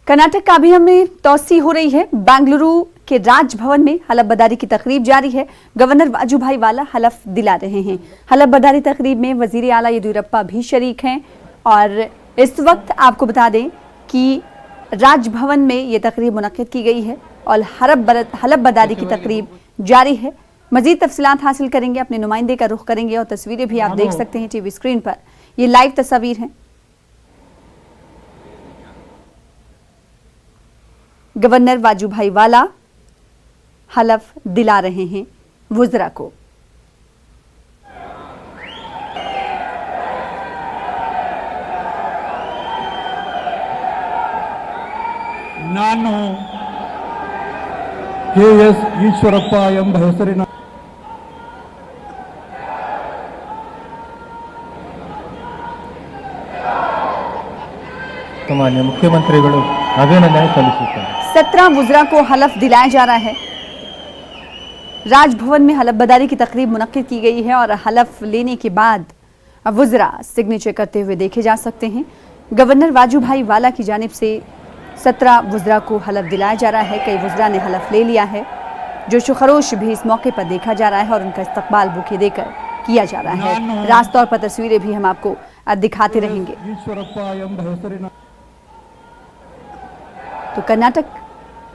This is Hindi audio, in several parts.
कर्नाटक काबीना में तोसी हो रही है। बेंगलुरु के राजभवन में हलफबर्दारी की तकरीब जारी है। गवर्नर वाजूभाई वाला हलफ दिला रहे हैं। हलफबर्दारी तकरीब में वजीर आला येदियुरप्पा भी शरीक हैं और इस वक्त आपको बता दें कि राजभवन में ये तकरीब मुनक्किद की गई है और हलफबर्दारी की तकरीब जारी है। मजीद तफसीलात हासिल करेंगे, अपने नुमाइंदे का रुख करेंगे और तस्वीरें भी आप देख सकते हैं टीवी स्क्रीन पर। ये लाइव तस्वीर हैं। गवर्नर वाजूभाई वाला हलफ दिला रहे हैं वुज़रा को। ನಾನು ಕೆ.ಎಸ್. ಈಶ್ವರಪ್ಪ ಎಂಬ ಹೆಸರಿನ ಮಾನ್ಯ ಮುಖ್ಯಮಂತ್ರಿಗಳು ಅಭಿನಂದನೆ ಸಲ್ಲಿಸುತ್ತಾರೆ। 17 वुज़रा को हलफ दिलाया जा रहा है। राजभवन में हलफबर्दारी की तकरीब मुनक्किद की गई है और हलफ लेने के बाद वुज़रा सिग्नेचर करते हुए देखे जा सकते हैं। गवर्नर वाजूभाई वाला की जानिब से 17 वुज़रा को हलफ दिलाया जा रहा है। कई वुज़रा ने हलफ ले लिया है। जोशो खरोश भी इस मौके पर देखा जा रहा है और उनका इस्तकबाल बुके देकर किया जा रहा है। रास्त तौर पर तस्वीरें भी हम आपको दिखाते रहेंगे। तो कर्नाटक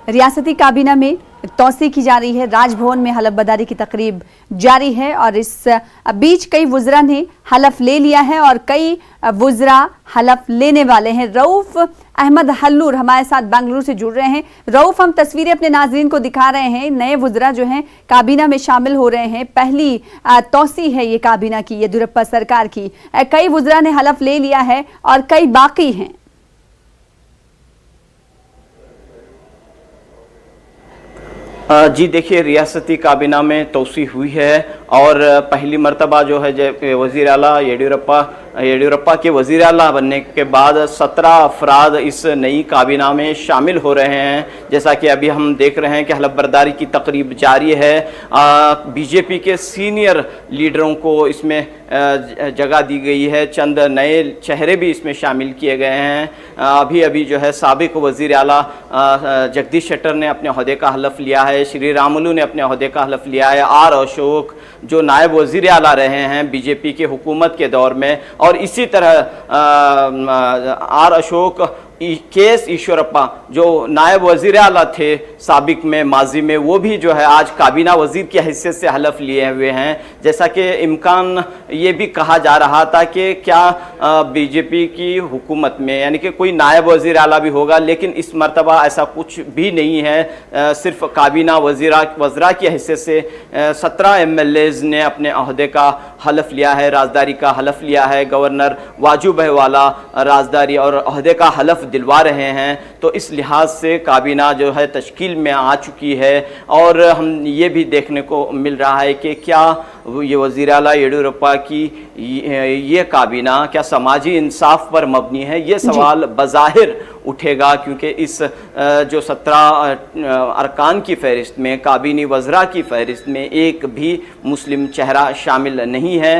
रियासती काबीना में तोसी की जा रही है। राजभवन में हलफबर्दारी की तकरीब जारी है और इस बीच कई वुज़रा ने हलफ ले लिया है और कई वुज़रा हलफ लेने वाले हैं। रऊफ अहमद हल्लूर हमारे साथ बेंगलुरु से जुड़ रहे हैं। रऊफ, हम तस्वीरें अपने नाज़रीन को दिखा रहे हैं। नए वुज़रा जो हैं काबीना में शामिल हो रहे हैं। पहली तोसी है ये काबीना की, येदियुरप्पा सरकार की। कई वुज़रा ने हलफ ले लिया है और कई बाकी हैं। जी देखिए, रियासती काबीना में तोसी हुई है और पहली मर्तबा जो है वज़ीर आला येडियुरप्पा के वज़ीर आला बनने के बाद 17 अफराद इस नई काबीना में शामिल हो रहे हैं। जैसा कि अभी हम देख रहे हैं कि हलफबर्दारी की तकरीब जारी है। बीजेपी के सीनियर लीडरों को इसमें जगह दी गई है। चंद नए चेहरे भी इसमें शामिल किए गए हैं। अभी जो है साबिक वज़ीर आला जगदीश शेट्टर ने अपने ओहदे का हलफ लिया है। श्री रामुलू ने अपने ओहदे का हलफ लिया है। आर अशोक जो नायब वज़ीर आला रहे हैं बीजेपी के हुकूमत के दौर में, और इसी तरह आर अशोक के.एस. ईश्वरप्पा जो नायब वज़ीर आला थे साबिक में माजी में, वो भी जो है आज काबीना वज़ीर की हैसियत से हलफ लिए हुए हैं। जैसा कि इम्कान ये भी कहा जा रहा था कि क्या बीजेपी की हुकूमत में यानी कि कोई नायब वज़ीर आला भी होगा, लेकिन इस मरतबा ऐसा कुछ भी नहीं है। सिर्फ काबीना वज़रा की हैसियत से 17 MLAs ने अपने अहदे का हलफ लिया है, राजदारी का हलफ लिया है। गवर्नर वाजूभाई वाला राजदारी और अहदे का हलफ दिलवा रहे हैं। तो इस लिहाज से काबीना जो है तश्कील में आ चुकी है और हम ये भी देखने को मिल रहा है कि क्या ये वज़ीर आला येडियुरप्पा की ये काबीना क्या समाजी इंसाफ पर मबनी है, ये सवाल बज़ाहिर उठेगा, क्योंकि इस जो 17 अरकान की फ़हरिस्त में, काबीनी वज़रा की फ़हरिस्त में एक भी मुस्लिम चेहरा शामिल नहीं है,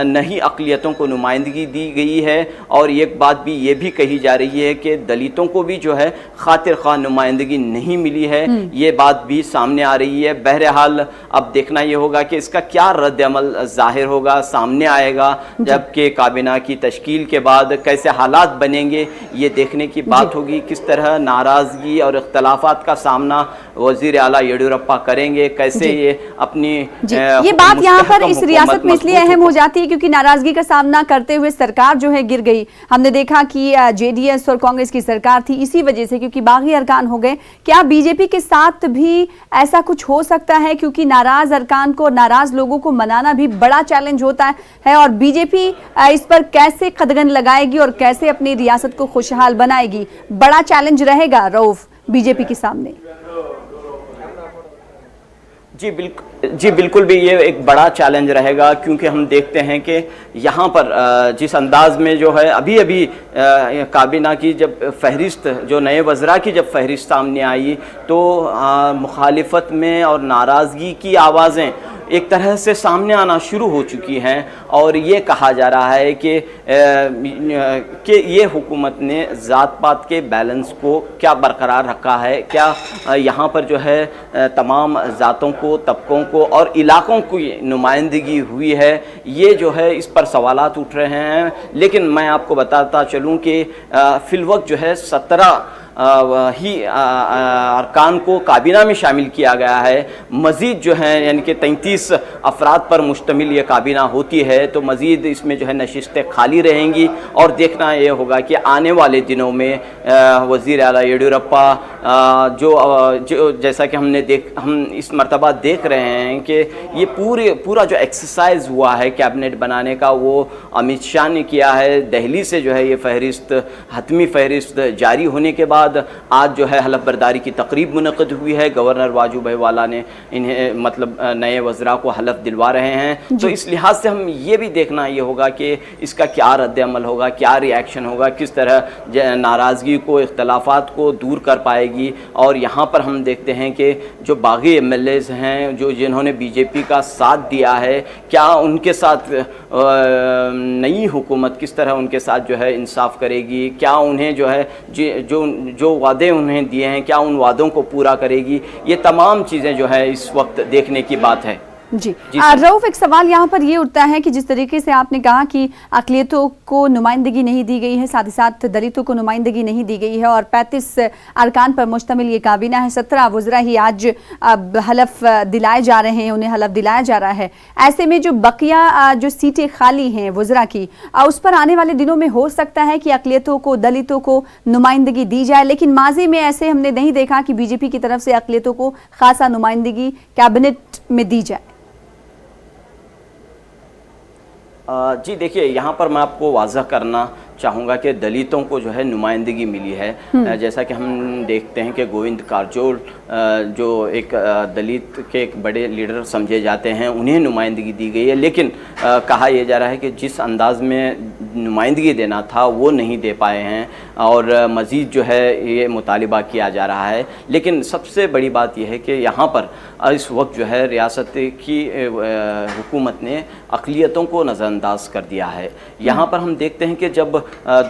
न ही अक़लियतों को नुमाइंदगी दी गई है। और एक बात भी ये भी कही जा रही है कि दलितों को भी जो है खातिर ख़्वाह नुमाइंदगी नहीं मिली है। ये बात भी सामने आ रही है। बहरहाल अब देखना ये होगा कि इसका क्या रद्द-ए-अमल ज़ाहिर होगा, सामने आएगा। जबकि काबीना की तश्कील के बाद कैसे हालात बनेंगे ये देखने की बात होगी। किस तरह नाराज़गी और इख्तलाफात का सामना वज़ीर आला येडियुरप्पा करेंगे, कैसे ये अपनी ये बात यहाँ पर इस रियासत में इसलिए अहम हो जाती है क्योंकि नाराज़गी का सामना करते हुए सरकार जो है गिर गई। हमने देखा कि JDS और कांग्रेस की सरकार थी इसी वजह से, क्योंकि बागी अरकान हो गए। क्या बीजेपी के साथ भी ऐसा कुछ हो सकता है, क्योंकि नाराज़ अरकान को, नाराज़ लोगों को मनाना भी बड़ा चैलेंज होता है और बीजेपी इस पर कैसे कदगन लगाएगी और कैसे अपनी रियासत को खुशहाल बनाएगी, बड़ा चैलेंज रहेगा रऊफ बीजेपी के सामने। जी बिल्कुल भी ये एक बड़ा चैलेंज रहेगा, क्योंकि हम देखते हैं कि यहाँ पर जिस अंदाज में जो है अभी अभी काबीना की जब फहरिस्त, जो नए वज़रा की जब फहरिस्त सामने आई, तो मुखालिफत में और नाराज़गी की आवाज़ें एक तरह से सामने आना शुरू हो चुकी हैं, और ये कहा जा रहा है कि ये हुकूमत ने ज़ात पात के बैलेंस को क्या बरकरार रखा है, क्या यहाँ पर जो है तमाम ज़ातों को, तबकों को और इलाकों की नुमाइंदगी हुई है, ये जो है इस पर सवालात उठ रहे हैं। लेकिन मैं आपको बताता चलूँ कि फ़िलवक्त जो है 17 ही अरकान को काबीना में शामिल किया गया है। मज़ीद जो है यानी कि 33 अफराद पर मुश्तमिल ये काबीना होती है, तो मज़ीद इसमें जो है नशिस्तें खाली रहेंगी, और देखना ये होगा कि आने वाले दिनों में वज़ीर आला येडियुरप्पा जो जैसा कि हम इस मरतबा देख रहे हैं कि ये पूरा जो एक्सरसाइज हुआ है कैबिनेट बनाने का, वो अमित शाह ने किया है। दिल्ली से जो है ये फहरिस्त, हतमी फहरिस्त जारी होने के बाद आज जो है हलफ बर्दारी की तकरीब मुनक़िद हुई है। गवर्नर वाजूभाई वाला ने इन्हें मतलब नए वज़रा को हलफ दिलवा रहे हैं। तो इस लिहाज से हम ये भी देखना ये होगा कि इसका क्या रद्द अमल होगा, क्या रिएक्शन होगा, किस तरह नाराज़गी को, इख्तलाफात को दूर कर पाएगी। और यहाँ पर हम देखते हैं कि जो बागी MLAs हैं, जो जिन्होंने BJP का साथ दिया है, क्या उनके साथ नई हुकूमत किस तरह उनके साथ जो है इंसाफ करेगी, क्या उन्हें जो है जो वादे उन्हें दिए हैं, क्या उन वादों को पूरा करेगी, ये तमाम चीज़ें जो है इस वक्त देखने की बात है। जी रऊफ, एक सवाल यहाँ पर ये उठता है कि जिस तरीके से आपने कहा कि अक़लियतों को नुमाइंदगी नहीं दी गई है, साथ ही साथ दलितों को नुमाइंदगी नहीं दी गई है, और 35 अरकान पर मुश्तमिल ये काबीना है, 17 वज़रा ही आज हलफ दिलाए जा रहे हैं, उन्हें हलफ दिलाया जा रहा है। ऐसे में जो बकिया जो सीटें खाली हैं वज़रा की, उस पर आने वाले दिनों में हो सकता है कि अक़लियतों को, दलितों को नुमाइंदगी दी जाए, लेकिन माजी में ऐसे हमने नहीं देखा कि BJP की तरफ से अक़लियतों को खासा नुमाइंदगी कैबिनेट में दी जाए। जी देखिए, यहाँ पर मैं आपको वाज़ह करना चाहूँगा कि दलितों को जो है नुमाइंदगी मिली है। जैसा कि हम देखते हैं कि गोविंद कारजोल जो एक दलित के एक बड़े लीडर समझे जाते हैं, उन्हें नुमाइंदगी दी गई है, लेकिन कहा यह जा रहा है कि जिस अंदाज में नुमाइंदगी देना था वो नहीं दे पाए हैं, और मज़ीद जो है ये मुतालिबा किया जा रहा है। लेकिन सबसे बड़ी बात यह है कि यहाँ पर इस वक्त जो है रियासत की हुकूमत ने अक़लियतों को नज़रअंदाज कर दिया है। यहाँ पर हम देखते हैं कि जब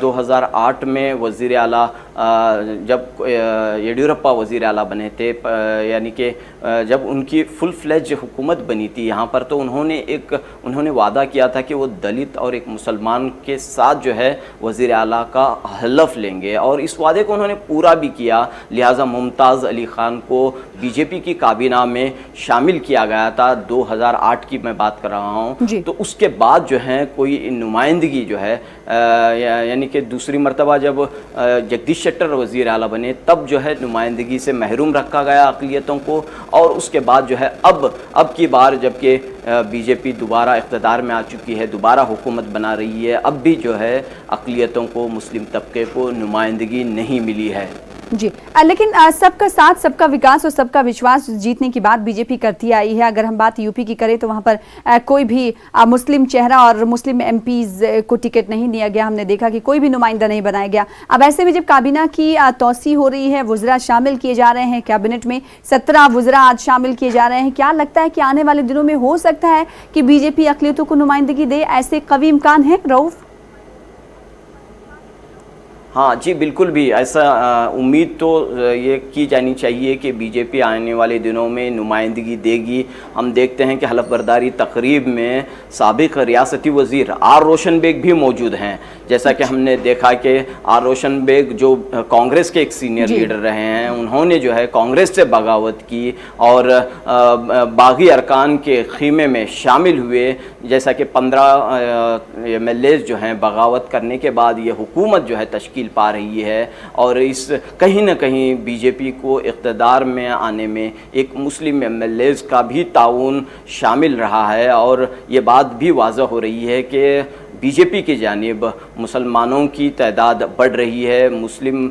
2008 में वज़ीर आला, जब येडियुरप्पा वज़ीर आला बने थे, यानी कि जब उनकी फुल फ्लेज हुकूमत बनी थी यहाँ पर, तो उन्होंने वादा किया था कि वो दलित और एक मुसलमान के साथ जो है वज़ीर आला का हलफ लेंगे, और इस वादे को उन्होंने पूरा भी किया। लिहाजा मुमताज़ अली ख़ान को BJP की काबीना में शामिल किया गया था, 2008 की मैं बात कर रहा हूँ। तो उसके बाद जो है कोई नुमाइंदगी जो है यानी कि दूसरी मरतबा जब जगदीश शेट्टर वज़ीर आला बने, तब जो है नुमाइंदगी से महरूम रखा गया अक़लियतों को, और उसके बाद जो है अब की बार जबकि BJP दोबारा इक़्तिदार में आ चुकी है, दोबारा हुकूमत बना रही है, अब भी जो है अक़लियतों को, मुस्लिम तबके को नुमाइंदगी नहीं मिली है। जी, लेकिन सबका साथ, सबका विकास और सबका विश्वास जीतने की बात BJP करती आई है। अगर हम बात यूपी की करें तो वहाँ पर कोई भी मुस्लिम चेहरा और मुस्लिम MPs को टिकट नहीं दिया गया। हमने देखा कि कोई भी नुमाइंदा नहीं बनाया गया। अब ऐसे में जब काबीना की तौसी हो रही है, वज़रा शामिल किए जा रहे हैं कैबिनेट में, 17 वज़रा आज शामिल किए जा रहे हैं, क्या लगता है कि आने वाले दिनों में हो सकता है कि BJP अक़लियतों को नुमाइंदगी दे? ऐसे कवी इम्कान है रऊफ? हाँ जी, बिल्कुल भी ऐसा उम्मीद तो ये की जानी चाहिए कि BJP आने वाले दिनों में नुमाइंदगी देगी। हम देखते हैं कि हलफ बर्दारी तकरीब में साबिक़ रियासती वज़ीर आर रोशन बेग भी मौजूद हैं। जैसा कि हमने देखा कि आर रोशन बेग जो कांग्रेस के एक सीनियर लीडर रहे हैं, उन्होंने जो है कांग्रेस से बगावत की और बागी अरकान के ख़ीमे में शामिल हुए। जैसा कि 15 MLAs जो हैं बगावत करने के बाद ये हुकूमत जो है तश्कील पा रही है, और इस कहीं ना कहीं BJP को इक़्तिदार में आने में एक मुस्लिम MLAs का भी ताउन शामिल रहा है। और ये बात भी वाज़ह हो रही है कि BJP की जानिब मुसलमानों की तादाद बढ़ रही है, मुस्लिम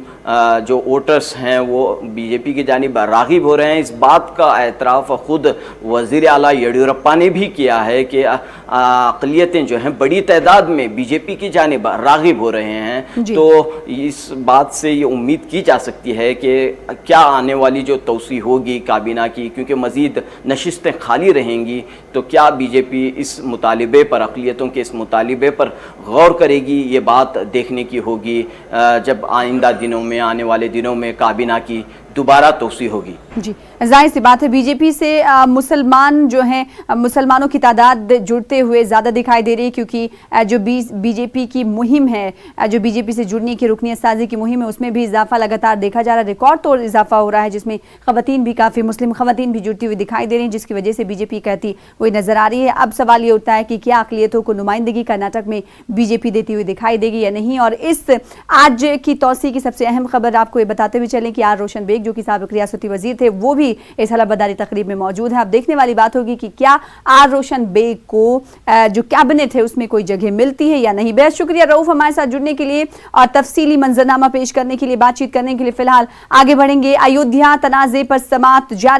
जो वोटर्स हैं वो बीजेपी की जानिब राग़िब हो रहे हैं। इस बात का एतराफ़ खुद वज़ीर आला येडियुरप्पा ने भी किया है कि अक़लियतें जो हैं बड़ी तादाद में बीजेपी की जानिब राग़िब हो रहे हैं। तो इस बात से ये उम्मीद की जा सकती है कि क्या आने वाली जो तौसी होगी काबीना की, क्योंकि मज़ीद नशिस्तें खाली रहेंगी, तो क्या बीजेपी इस मुतालिबे पर, अक़लियतों के इस मुतालिबे पर गौर करेगी, ये बात देखने की होगी जब आइंदा दिनों में, आने वाले दिनों में काबीना की दोबारा तौसी होगी। जी, जाहिर सी बात है बीजेपी से मुसलमान जो हैं, मुसलमानों की तादाद जुड़ते हुए ज़्यादा दिखाई दे रही है, क्योंकि जो बीजेपी की मुहिम है, जो बीजेपी से जुड़ने की रुकनियत साजी की मुहिम है, उसमें भी इजाफा लगातार देखा जा रहा है, रिकॉर्ड तोड़ इजाफा हो रहा है, जिसमें ख़वातीन भी काफ़ी, मुस्लिम ख़वातीन भी जुड़ती हुई दिखाई दे रही हैं, जिसकी वजह से बीजेपी कहती हुई नजर आ रही है। अब सवाल ये उठता है कि क्या अक़लियतों को नुमाइंदगी कर्नाटक में बीजेपी देती हुई दिखाई देगी या नहीं। और इस आज की तौसी की सबसे अहम खबर आपको ये बताते हुए चलें कि आर रोशन बेग जो कि साबिक़ रियासती वज़ीर थे, वो भी इस हलफबर्दारी तकरीब में मौजूद है। अब देखने वाली बात होगी कि क्या आर रोशन बेग को जो कैबिनेट है उसमें कोई जगह मिलती है या नहीं। बेहद शुक्रिया रऊफ हमारे साथ जुड़ने के लिए और तफसीली मंजरनामा पेश करने के लिए, बातचीत करने के लिए। फिलहाल आगे बढ़ेंगे। अयोध्या तनाज़े पर समाअत जारी।